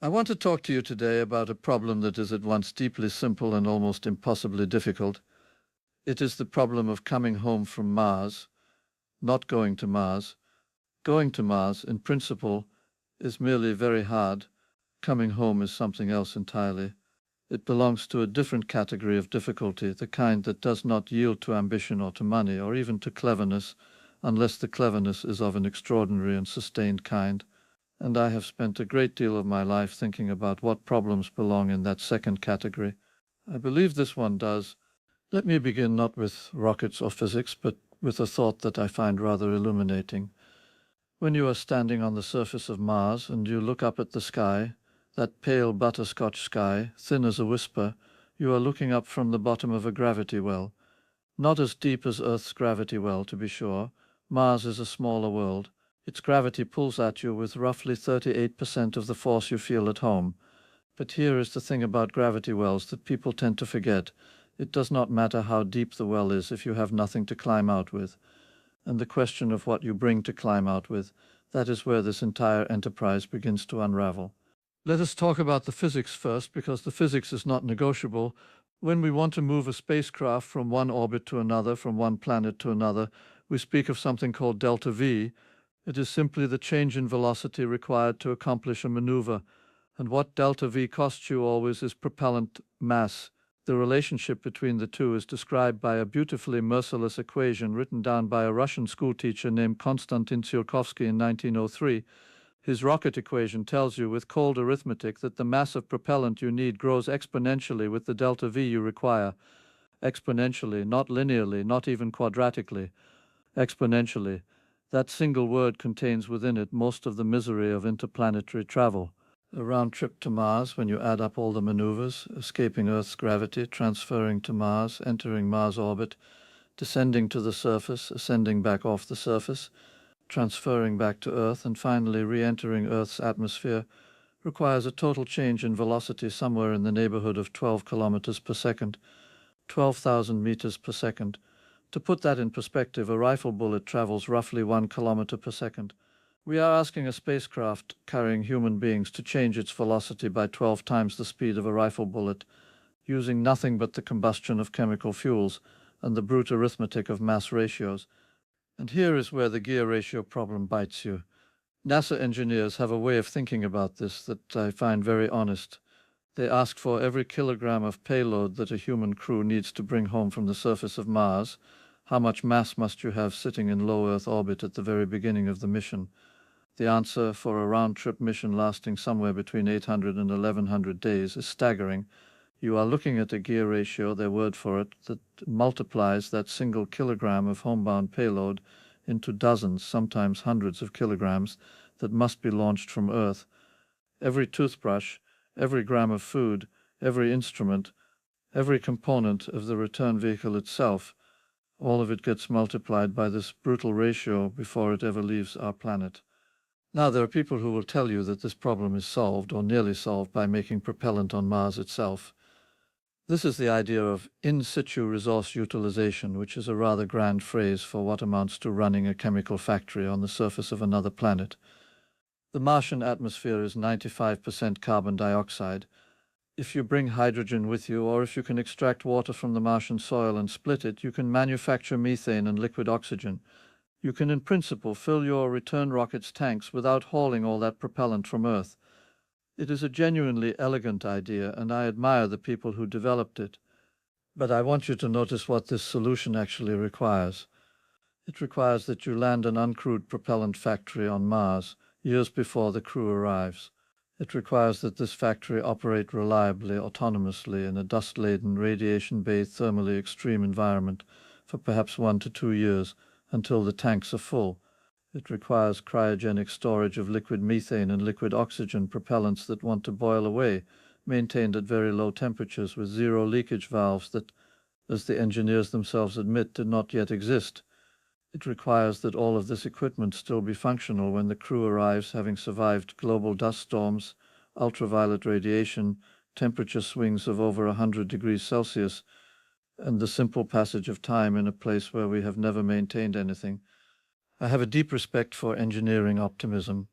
I want to talk to you today about a problem that is at once deeply simple and almost impossibly difficult. It is the problem of coming home from Mars, not going to Mars. Going to Mars, in principle, is merely very hard. Coming home is something else entirely. It belongs to a different category of difficulty, the kind that does not yield to ambition or to money or even to cleverness, unless the cleverness is of an extraordinary and sustained kind. And I have spent a great deal of my life thinking about what problems belong in that second category. I believe this one does. Let me begin not with rockets or physics, but with a thought that I find rather illuminating. When you are standing on the surface of Mars and you look up at the sky, that pale butterscotch sky, thin as a whisper, you are looking up from the bottom of a gravity well. Not as deep as Earth's gravity well, to be sure. Mars is a smaller world. Its gravity pulls at you with roughly 38% of the force you feel at home. But here is the thing about gravity wells that people tend to forget. It does not matter how deep the well is if you have nothing to climb out with. And the question of what you bring to climb out with, that is where this entire enterprise begins to unravel. Let us talk about the physics first, because the physics is not negotiable. When we want to move a spacecraft from one orbit to another, from one planet to another, we speak of something called delta V. It is simply the change in velocity required to accomplish a maneuver. And what delta V costs you always is propellant mass. The relationship between the two is described by a beautifully merciless equation written down by a Russian schoolteacher named Konstantin Tsiolkovsky in 1903. His rocket equation tells you with cold arithmetic that the mass of propellant you need grows exponentially with the delta V you require. Exponentially, not linearly, not even quadratically. Exponentially. That single word contains within it most of the misery of interplanetary travel. A round trip to Mars, when you add up all the maneuvers, escaping Earth's gravity, transferring to Mars, entering Mars orbit, descending to the surface, ascending back off the surface, transferring back to Earth, and finally re-entering Earth's atmosphere, requires a total change in velocity somewhere in the neighborhood of 12 kilometers per second, 12,000 meters per second. To put that in perspective, a rifle bullet travels roughly 1 kilometer per second. We are asking a spacecraft carrying human beings to change its velocity by 12 times the speed of a rifle bullet, using nothing but the combustion of chemical fuels and the brute arithmetic of mass ratios. And here is where the gear ratio problem bites you. NASA engineers have a way of thinking about this that I find very honest. They ask for every kilogram of payload that a human crew needs to bring home from the surface of Mars. How much mass must you have sitting in low Earth orbit at the very beginning of the mission? The answer for a round-trip mission lasting somewhere between 800 and 1100 days is staggering. You are looking at a gear ratio, their word for it, that multiplies that single kilogram of homebound payload into dozens, sometimes hundreds of kilograms that must be launched from Earth. Every toothbrush, every gram of food, every instrument, every component of the return vehicle itself, all of it gets multiplied by this brutal ratio before it ever leaves our planet. Now, there are people who will tell you that this problem is solved or nearly solved by making propellant on Mars itself. This is the idea of in-situ resource utilization, which is a rather grand phrase for what amounts to running a chemical factory on the surface of another planet. The Martian atmosphere is 95% carbon dioxide. If you bring hydrogen with you, or if you can extract water from the Martian soil and split it, you can manufacture methane and liquid oxygen. You can, in principle, fill your return rocket's tanks without hauling all that propellant from Earth. It is a genuinely elegant idea, and I admire the people who developed it. But I want you to notice what this solution actually requires. It requires that you land an uncrewed propellant factory on Mars years before the crew arrives. It requires that this factory operate reliably, autonomously in a dust-laden, radiation-bathed, thermally extreme environment for perhaps 1 to 2 years, until the tanks are full. It requires cryogenic storage of liquid methane and liquid oxygen propellants that want to boil away, maintained at very low temperatures with zero leakage valves that, as the engineers themselves admit, did not yet exist. It requires that all of this equipment still be functional when the crew arrives, having survived global dust storms, ultraviolet radiation, temperature swings of over 100 degrees Celsius, and the simple passage of time in a place where we have never maintained anything. I have a deep respect for engineering optimism,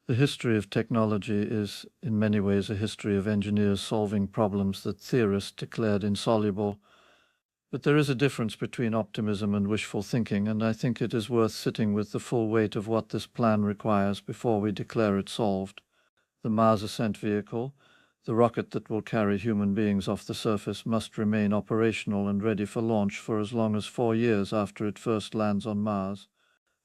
The history of technology is, in many ways, a history of engineers solving problems that theorists declared insoluble. But there is a difference between optimism and wishful thinking, and I think it is worth sitting with the full weight of what this plan requires before we declare it solved. The Mars Ascent Vehicle, the rocket that will carry human beings off the surface, must remain operational and ready for launch for as long as 4 years after it first lands on Mars.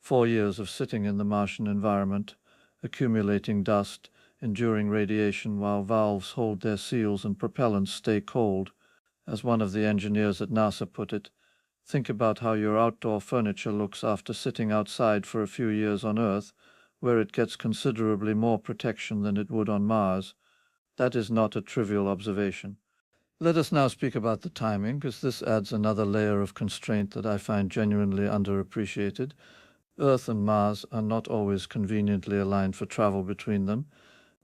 4 years of sitting in the Martian environment, accumulating dust, enduring radiation while valves hold their seals and propellants stay cold. As one of the engineers at NASA put it, think about how your outdoor furniture looks after sitting outside for a few years on Earth, where it gets considerably more protection than it would on Mars. That is not a trivial observation. Let us now speak about the timing, because this adds another layer of constraint that I find genuinely underappreciated. Earth and Mars are not always conveniently aligned for travel between them.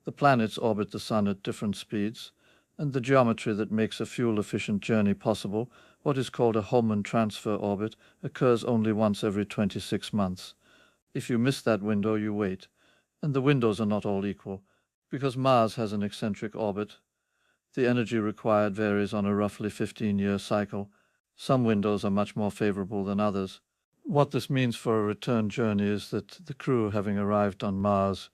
The planets orbit the Sun at different speeds, and the geometry that makes a fuel-efficient journey possible, what is called a Hohmann transfer orbit, occurs only once every 26 months. If you miss that window, you wait. And the windows are not all equal, because Mars has an eccentric orbit. The energy required varies on a roughly 15-year cycle. Some windows are much more favorable than others. What this means for a return journey is that the crew, having arrived on Mars,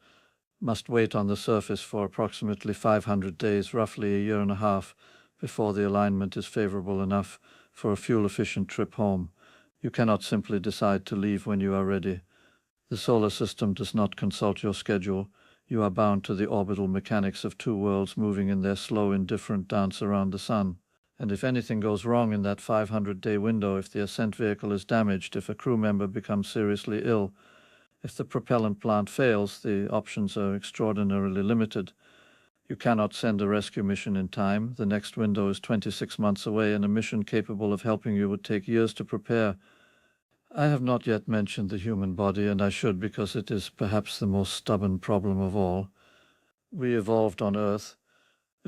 must wait on the surface for approximately 500 days, roughly a year and a half, before the alignment is favorable enough for a fuel-efficient trip home. You cannot simply decide to leave when you are ready. The solar system does not consult your schedule. You are bound to the orbital mechanics of two worlds moving in their slow, indifferent dance around the Sun. And if anything goes wrong in that 500-day window, if the ascent vehicle is damaged, if a crew member becomes seriously ill, if the propellant plant fails, the options are extraordinarily limited. You cannot send a rescue mission in time. The next window is 26 months away, and a mission capable of helping you would take years to prepare. I have not yet mentioned the human body, and I should, because it is perhaps the most stubborn problem of all. We evolved on Earth.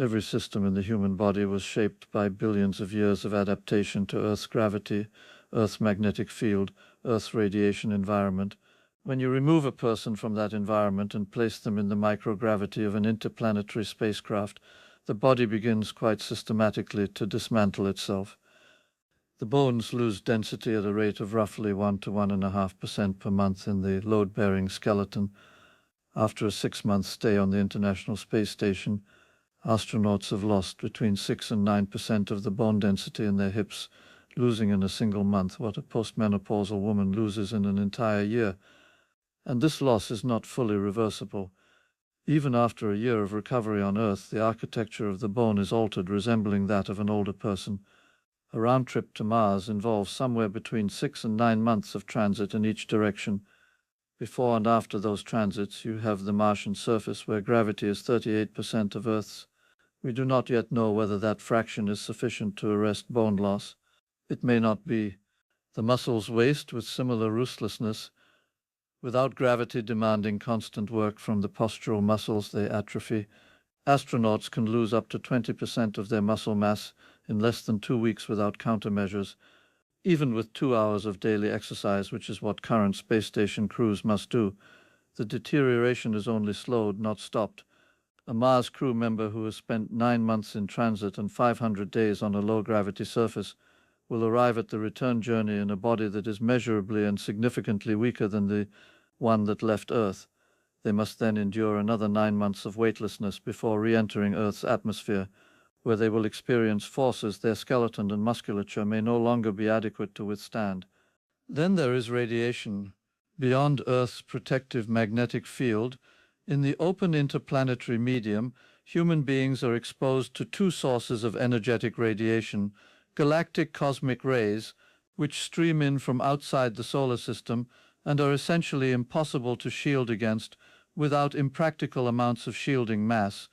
Every system in the human body was shaped by billions of years of adaptation to Earth's gravity, Earth's magnetic field, Earth's radiation environment. When you remove a person from that environment and place them in the microgravity of an interplanetary spacecraft, the body begins quite systematically to dismantle itself. The bones lose density at a rate of roughly 1 to 1.5% per month in the load-bearing skeleton. After a 6-month stay on the International Space Station, astronauts have lost between 6 and 9% of the bone density in their hips, losing in a single month what a postmenopausal woman loses in an entire year. And this loss is not fully reversible. Even after a year of recovery on Earth, the architecture of the bone is altered, resembling that of an older person. A round trip to Mars involves somewhere between 6 and 9 months of transit in each direction. Before and after those transits, you have the Martian surface, where gravity is 38% of Earth's. We do not yet know whether that fraction is sufficient to arrest bone loss. It may not be. The muscles waste with similar ruthlessness. Without gravity demanding constant work from the postural muscles, they atrophy. Astronauts can lose up to 20% of their muscle mass in less than 2 weeks without countermeasures, even with 2 hours of daily exercise, which is what current space station crews must do. The deterioration is only slowed, not stopped. A Mars crew member who has spent 9 months in transit and 500 days on a low-gravity surface will arrive at the return journey in a body that is measurably and significantly weaker than the one that left Earth. They must then endure another 9 months of weightlessness before re-entering Earth's atmosphere, where they will experience forces their skeleton and musculature may no longer be adequate to withstand. Then there is radiation. Beyond Earth's protective magnetic field, in the open interplanetary medium, human beings are exposed to 2 sources of energetic radiation: galactic cosmic rays, which stream in from outside the solar system and are essentially impossible to shield against without impractical amounts of shielding mass,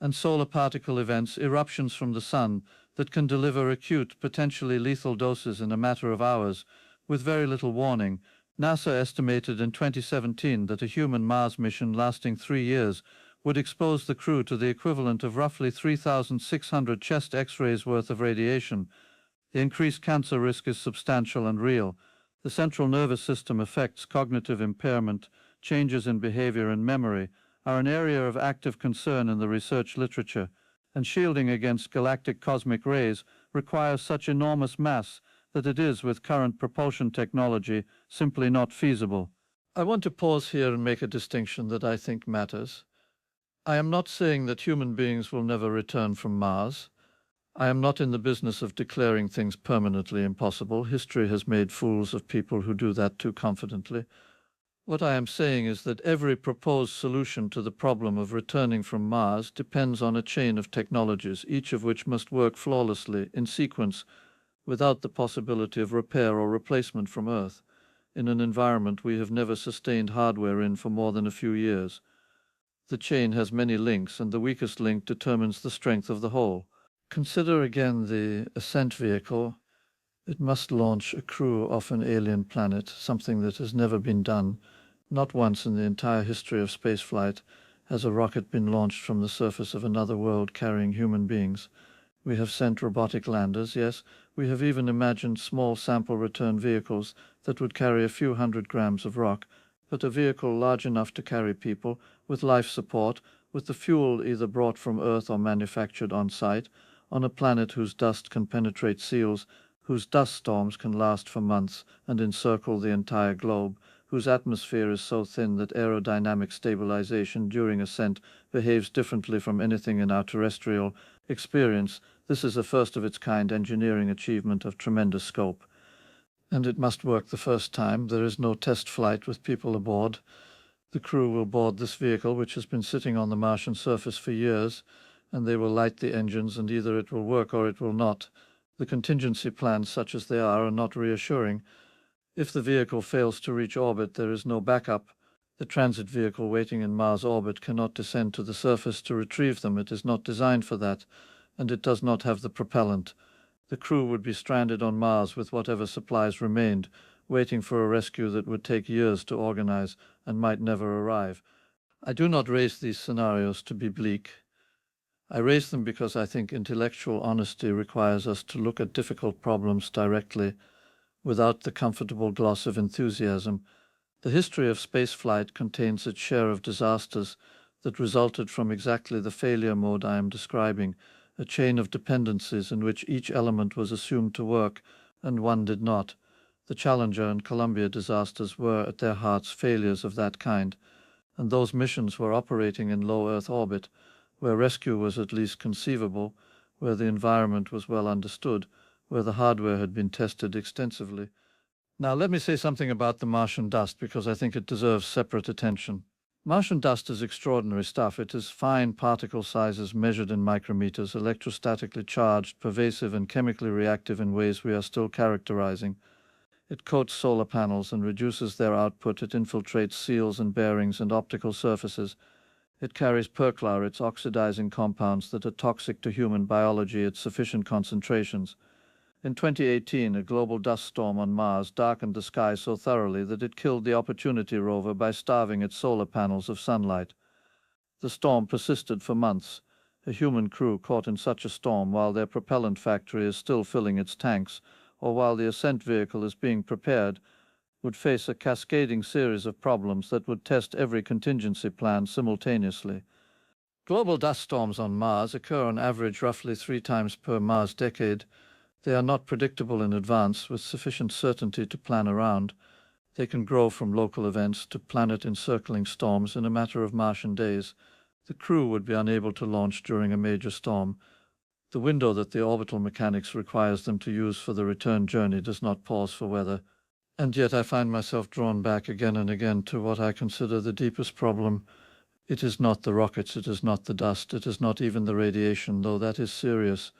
and solar particle events, eruptions from the Sun, that can deliver acute, potentially lethal doses in a matter of hours, with very little warning. NASA estimated in 2017 that a human Mars mission lasting 3 years would expose the crew to the equivalent of roughly 3,600 chest X-rays worth of radiation. The increased cancer risk is substantial and real. The central nervous system affects cognitive impairment, changes in behavior and memory, are an area of active concern in the research literature, and shielding against galactic cosmic rays requires such enormous mass that it is, with current propulsion technology, simply not feasible. I want to pause here and make a distinction that I think matters. I am not saying that human beings will never return from Mars. I am not in the business of declaring things permanently impossible. History has made fools of people who do that too confidently. What I am saying is that every proposed solution to the problem of returning from Mars depends on a chain of technologies, each of which must work flawlessly, in sequence, without the possibility of repair or replacement from Earth, in an environment we have never sustained hardware in for more than a few years. The chain has many links, and the weakest link determines the strength of the whole. Consider again the Ascent Vehicle. It must launch a crew off an alien planet, something that has never been done. Not once in the entire history of spaceflight has a rocket been launched from the surface of another world carrying human beings. We have sent robotic landers, yes. We have even imagined small sample return vehicles that would carry a few 100 grams of rock, but a vehicle large enough to carry people, with life support, with the fuel either brought from Earth or manufactured on site, on a planet whose dust can penetrate seals, whose dust storms can last for months and encircle the entire globe, whose atmosphere is so thin that aerodynamic stabilization during ascent behaves differently from anything in our terrestrial experience. This is a first-of-its-kind engineering achievement of tremendous scope. And it must work the first time. There is no test flight with people aboard. The crew will board this vehicle, which has been sitting on the Martian surface for years, and they will light the engines, and either it will work or it will not. The contingency plans, such as they are not reassuring. If the vehicle fails to reach orbit, there is no backup. The transit vehicle waiting in Mars orbit cannot descend to the surface to retrieve them. It is not designed for that, and it does not have the propellant. The crew would be stranded on Mars with whatever supplies remained, waiting for a rescue that would take years to organize and might never arrive. I do not raise these scenarios to be bleak. I raise them because I think intellectual honesty requires us to look at difficult problems directly, without the comfortable gloss of enthusiasm. The history of spaceflight contains its share of disasters that resulted from exactly the failure mode I am describing, a chain of dependencies in which each element was assumed to work and one did not. The Challenger and Columbia disasters were, at their hearts, failures of that kind, and those missions were operating in low Earth orbit, where rescue was at least conceivable, where the environment was well understood, where the hardware had been tested extensively. Now let me say something about the Martian dust, because I think it deserves separate attention. Martian dust is extraordinary stuff. It is fine particle sizes measured in micrometers, electrostatically charged, pervasive and chemically reactive in ways we are still characterizing. It coats solar panels and reduces their output. It infiltrates seals and bearings and optical surfaces. It carries perchlorates, oxidizing compounds that are toxic to human biology at sufficient concentrations. In 2018, a global dust storm on Mars darkened the sky so thoroughly that it killed the Opportunity rover by starving its solar panels of sunlight. The storm persisted for months. A human crew caught in such a storm while their propellant factory is still filling its tanks, or while the ascent vehicle is being prepared, would face a cascading series of problems that would test every contingency plan simultaneously. Global dust storms on Mars occur on average roughly 3 times per Mars decade. They are not predictable in advance with sufficient certainty to plan around. They can grow from local events to planet-encircling storms in a matter of Martian days. The crew would be unable to launch during a major storm. The window that the orbital mechanics requires them to use for the return journey does not pause for weather. And yet I find myself drawn back again and again to what I consider the deepest problem. It is not the rockets, it is not the dust, it is not even the radiation, though that is serious.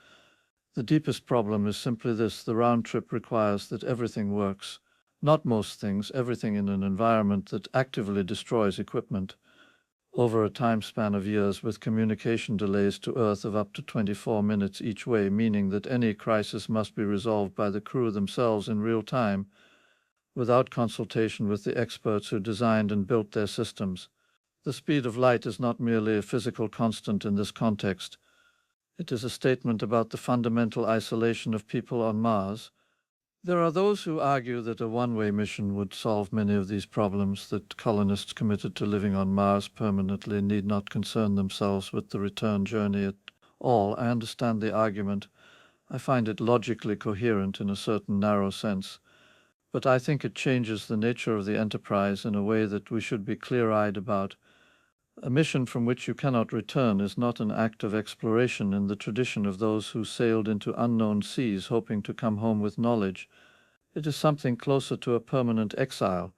The deepest problem is simply this: the round trip requires that everything works. Not most things, everything in an environment that actively destroys equipment. Over a time span of years, with communication delays to Earth of up to 24 minutes each way, meaning that any crisis must be resolved by the crew themselves in real time, without consultation with the experts who designed and built their systems. The speed of light is not merely a physical constant in this context. It is a statement about the fundamental isolation of people on Mars. There are those who argue that a one-way mission would solve many of these problems, that colonists committed to living on Mars permanently need not concern themselves with the return journey at all. I understand the argument. I find it logically coherent in a certain narrow sense, but I think it changes the nature of the enterprise in a way that we should be clear-eyed about. A mission from which you cannot return is not an act of exploration in the tradition of those who sailed into unknown seas hoping to come home with knowledge. It is something closer to a permanent exile.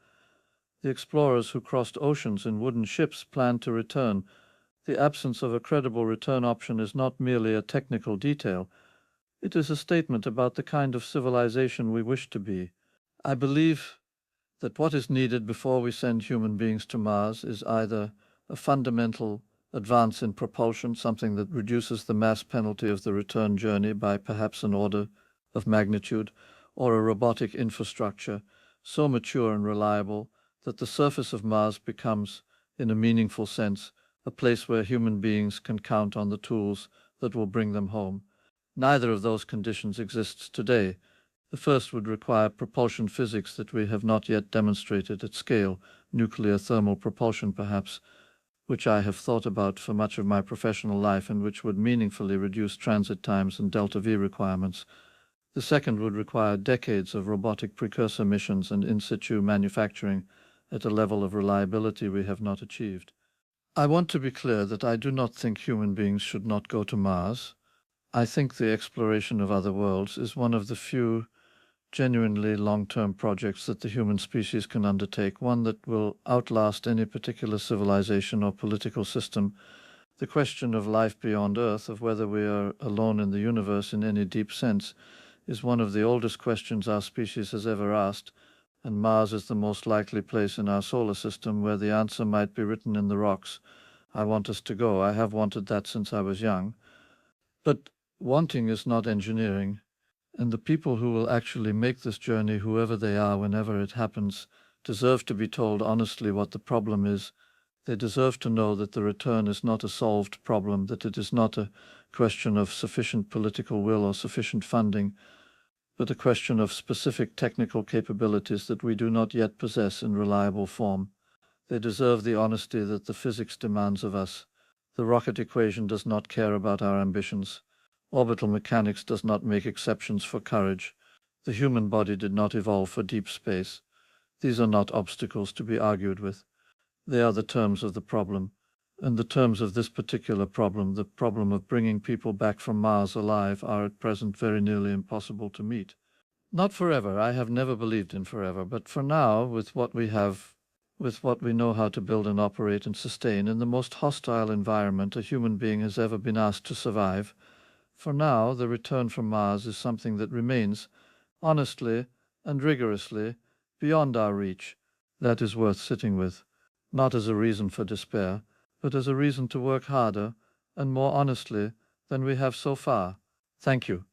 The explorers who crossed oceans in wooden ships planned to return. The absence of a credible return option is not merely a technical detail. It is a statement about the kind of civilization we wish to be. I believe that what is needed before we send human beings to Mars is either a fundamental advance in propulsion, something that reduces the mass penalty of the return journey by perhaps an order of magnitude, or a robotic infrastructure so mature and reliable that the surface of Mars becomes, in a meaningful sense, a place where human beings can count on the tools that will bring them home. Neither of those conditions exists today. The first would require propulsion physics that we have not yet demonstrated at scale, nuclear thermal propulsion perhaps, which I have thought about for much of my professional life and which would meaningfully reduce transit times and delta-v requirements. The second would require decades of robotic precursor missions and in-situ manufacturing at a level of reliability we have not achieved. I want to be clear that I do not think human beings should not go to Mars. I think the exploration of other worlds is one of the few genuinely long-term projects that the human species can undertake, one that will outlast any particular civilization or political system. The question of life beyond Earth, of whether we are alone in the universe in any deep sense, is one of the oldest questions our species has ever asked, and Mars is the most likely place in our solar system where the answer might be written in the rocks. I want us to go. I have wanted that since I was young. But wanting is not engineering. And the people who will actually make this journey, whoever they are, whenever it happens, deserve to be told honestly what the problem is. They deserve to know that the return is not a solved problem, that it is not a question of sufficient political will or sufficient funding, but a question of specific technical capabilities that we do not yet possess in reliable form. They deserve the honesty that the physics demands of us. The rocket equation does not care about our ambitions. Orbital mechanics does not make exceptions for courage. The human body did not evolve for deep space. These are not obstacles to be argued with. They are the terms of the problem. And the terms of this particular problem, the problem of bringing people back from Mars alive, are at present very nearly impossible to meet. Not forever. I have never believed in forever. But for now, with what we have, with what we know how to build and operate and sustain in the most hostile environment a human being has ever been asked to survive, for now, the return from Mars is something that remains, honestly and rigorously, beyond our reach. That is worth sitting with, not as a reason for despair, but as a reason to work harder and more honestly than we have so far. Thank you.